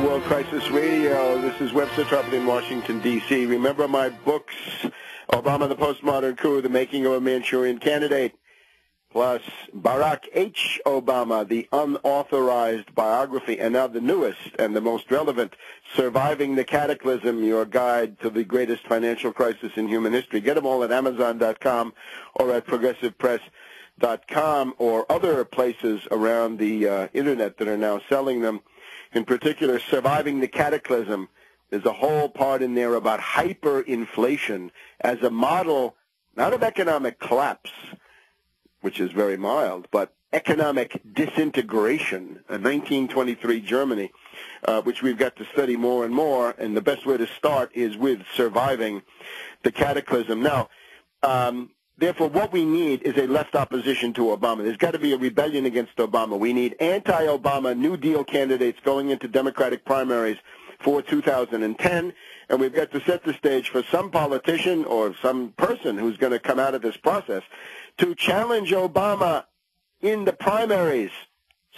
World Crisis Radio. This is Webster Tarpley in Washington, D.C. Remember my books, Obama, the Postmodern Coup, The Making of a Manchurian Candidate, plus Barack H. Obama, the unauthorized biography, and now the newest and the most relevant, Surviving the Cataclysm, your guide to the greatest financial crisis in human history. Get them all at Amazon.com or at ProgressivePress.com or other places around the Internet that are now selling them. In particular, Surviving the Cataclysm. There's a whole part in there about hyperinflation as a model, not of economic collapse, which is very mild, but economic disintegration, in 1923 Germany, which we've got to study more and more, and the best way to start is with Surviving the Cataclysm. Now, therefore, what we need is a left opposition to Obama. There's got to be a rebellion against Obama. We need anti-Obama New Deal candidates going into Democratic primaries for 2010, and we've got to set the stage for some politician or some person who's going to come out of this process to challenge Obama in the primaries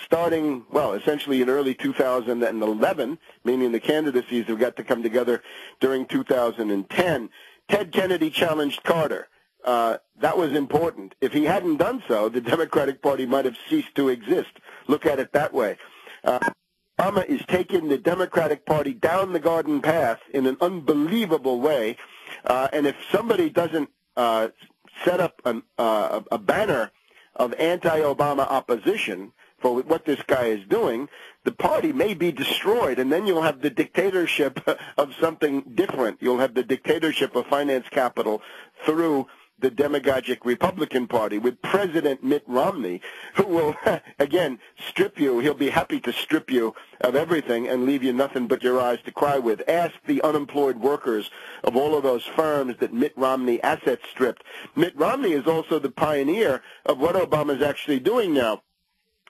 starting, well, essentially in early 2011, meaning the candidacies have got to come together during 2010. Ted Kennedy challenged Carter. That was important. If he hadn't done so, the Democratic Party might have ceased to exist. Look at it that way. Obama is taking the Democratic Party down the garden path in an unbelievable way, and if somebody doesn't set up a banner of anti-Obama opposition for what this guy is doing, the party may be destroyed, and then you'll have the dictatorship of something different. You'll have the dictatorship of finance capital through the demagogic Republican Party with President Mitt Romney, who will, again, strip you. He'll be happy to strip you of everything and leave you nothing but your eyes to cry with. Ask the unemployed workers of all of those firms that Mitt Romney asset stripped. Mitt Romney is also the pioneer of what Obama's actually doing now.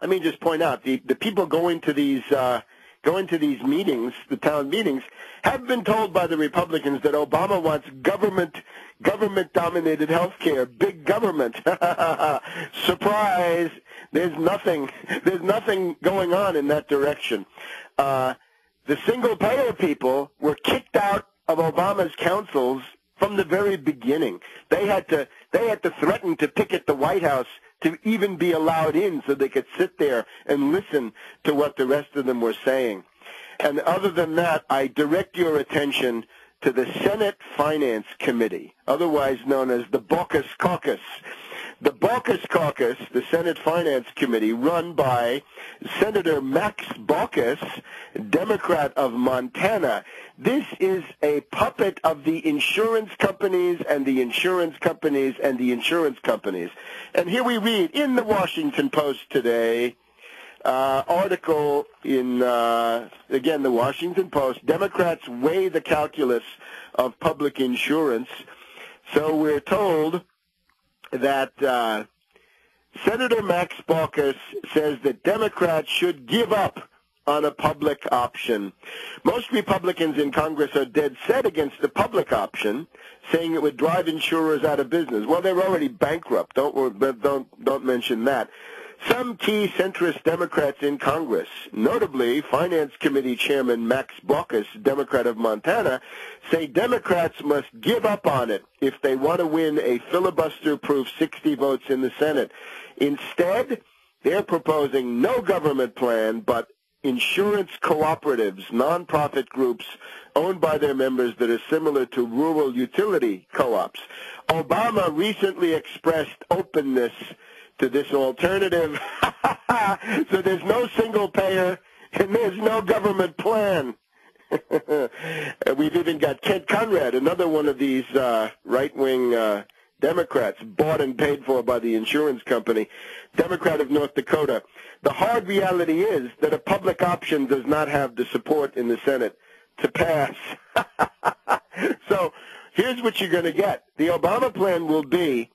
Let me just point out, the people going to these meetings, the town meetings, have been told by the Republicans that Obama wants government-dominated health care, big government. Surprise! There's nothing going on in that direction. The single-payer people were kicked out of Obama's councils from the very beginning. They had to threaten to picket the White House to even be allowed in so they could sit there and listen to what the rest of them were saying. And other than that, I direct your attention to the Senate Finance Committee, otherwise known as the Baucus Caucus. The Baucus Caucus, the Senate Finance Committee, run by Senator Max Baucus, Democrat of Montana. This is a puppet of the insurance companies and the insurance companies and the insurance companies. And here we read in the Washington Post today, article in, again, the Washington Post, Democrats weigh the calculus of public insurance. So we're told that Senator Max Baucus says that Democrats should give up on a public option. Most Republicans in Congress are dead set against the public option, saying it would drive insurers out of business. Well, they're already bankrupt. Don't mention that. Some key centrist Democrats in Congress, notably Finance Committee Chairman Max Baucus, Democrat of Montana, say Democrats must give up on it if they want to win a filibuster-proof 60 votes in the Senate. Instead, they're proposing no government plan, but insurance cooperatives, nonprofit groups owned by their members that are similar to rural utility co-ops. Obama recently expressed openness to this alternative. So there's no single payer and there's no government plan. We've even got Kent Conrad, another one of these right-wing Democrats, bought and paid for by the insurance company, Democrat of North Dakota. The hard reality is that a public option does not have the support in the Senate to pass. So here's what you're going to get. The Obama plan will be,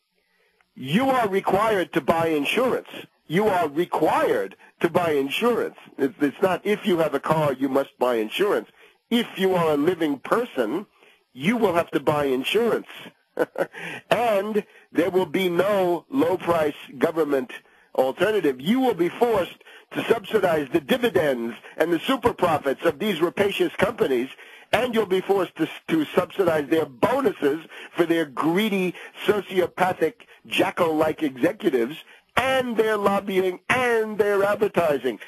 you are required to buy insurance. You are required to buy insurance. It's not if you have a car, you must buy insurance. If you are a living person, you will have to buy insurance. And there will be no low-price government alternative, you will be forced to subsidize the dividends and the super profits of these rapacious companies, and you'll be forced to subsidize their bonuses for their greedy, sociopathic, jackal-like executives, and their lobbying and their advertising.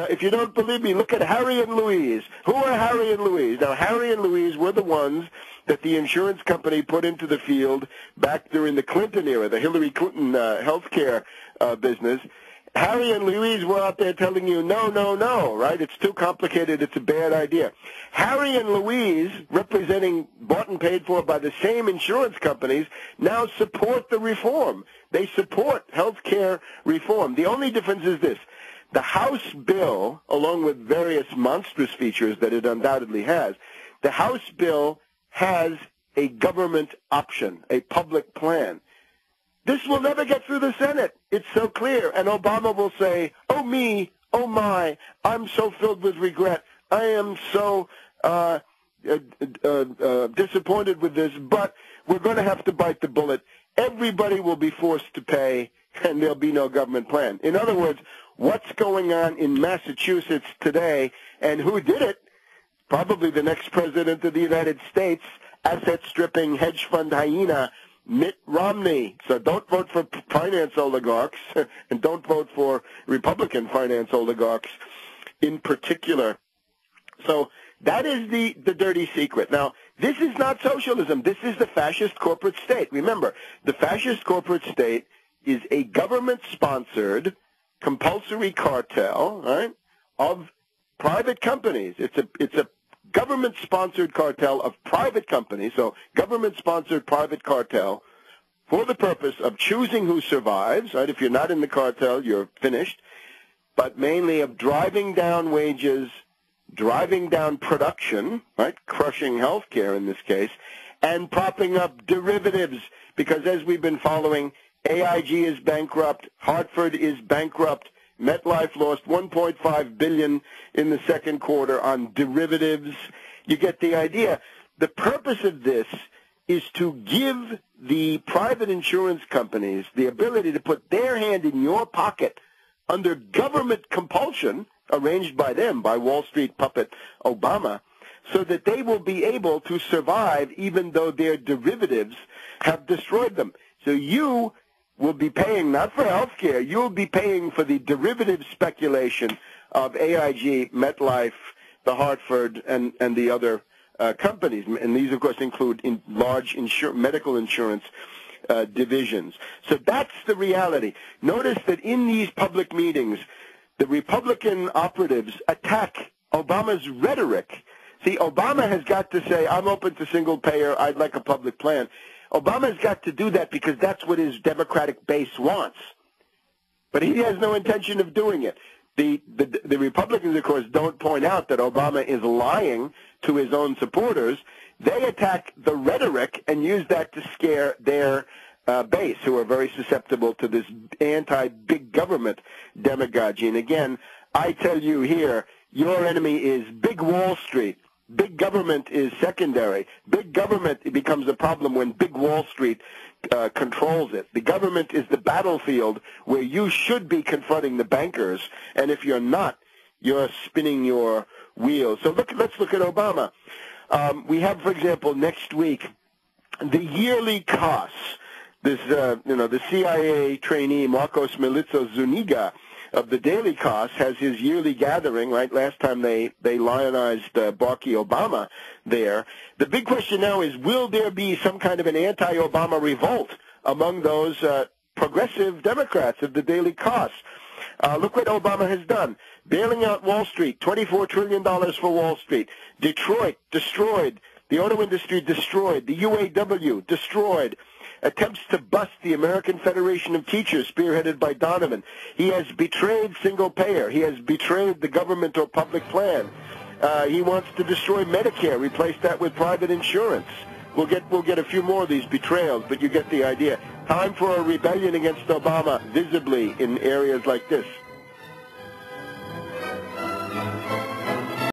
If you don't believe me, look at Harry and Louise. Who are Harry and Louise? Now, Harry and Louise were the ones that the insurance company put into the field back during the Clinton era, the Hillary Clinton healthcare business. Harry and Louise were out there telling you, no, no, no, right? It's too complicated. It's a bad idea. Harry and Louise, representing, bought and paid for by the same insurance companies, now support the reform. They support health care reform. The only difference is this. The House bill, along with various monstrous features that it undoubtedly has, the House bill has a government option, a public plan. This will never get through the Senate. It's so clear. And Obama will say, oh me, oh my, I'm so filled with regret. I am so disappointed with this, but we're going to have to bite the bullet. Everybody will be forced to pay, and there'll be no government plan. In other words, what's going on in Massachusetts today, and who did it? Probably the next president of the United States, asset-stripping hedge fund hyena, Mitt Romney. So don't vote for finance oligarchs, and don't vote for Republican finance oligarchs in particular. So that is the dirty secret. Now, this is not socialism. This is the fascist corporate state. Remember, the fascist corporate state is a government-sponsored compulsory cartel, right, of private companies. It's a government-sponsored cartel of private companies, so government-sponsored private cartel for the purpose of choosing who survives, right? If you're not in the cartel, you're finished, but mainly of driving down wages, driving down production, right, crushing healthcare in this case, and propping up derivatives, because as we've been following, AIG is bankrupt, Hartford is bankrupt, MetLife lost $1.5 billion in the second quarter on derivatives. You get the idea. The purpose of this is to give the private insurance companies the ability to put their hand in your pocket under government compulsion, arranged by them, by Wall Street puppet Obama, so that they will be able to survive even though their derivatives have destroyed them. So you will be paying not for health care, you'll be paying for the derivative speculation of AIG, MetLife, the Hartford, and the other companies. And these, of course, include large medical insurance divisions. So that's the reality. Notice that in these public meetings, the Republican operatives attack Obama's rhetoric. See, Obama has got to say, I'm open to single payer, I'd like a public plan. Obama's got to do that because that's what his Democratic base wants. But he has no intention of doing it. The Republicans, of course, don't point out that Obama is lying to his own supporters. They attack the rhetoric and use that to scare their base, who are very susceptible to this anti-big government demagoguery. And again, I tell you here, your enemy is Big Wall Street. Big government is secondary. Big government becomes a problem when Big Wall Street controls it. The government is the battlefield where you should be confronting the bankers, and if you're not, you're spinning your wheels. So let's look at Obama. We have, for example, next week, the yearly costs. This, the CIA trainee Marcos Melitzo Zuniga of the Daily Cost has his yearly gathering, right? Last time they lionized Barack Obama there. The big question now is, will there be some kind of an anti-Obama revolt among those progressive Democrats of the Daily Cost? Look what Obama has done. Bailing out Wall Street, $24 trillion for Wall Street. Detroit, destroyed. The auto industry, destroyed. The UAW, destroyed. Attempts to bust the American Federation of Teachers, spearheaded by Donovan. He has betrayed single payer. He has betrayed the government or public plan. He wants to destroy Medicare, replace that with private insurance. We'll get a few more of these betrayals, but you get the idea. Time for a rebellion against Obama, visibly in areas like this.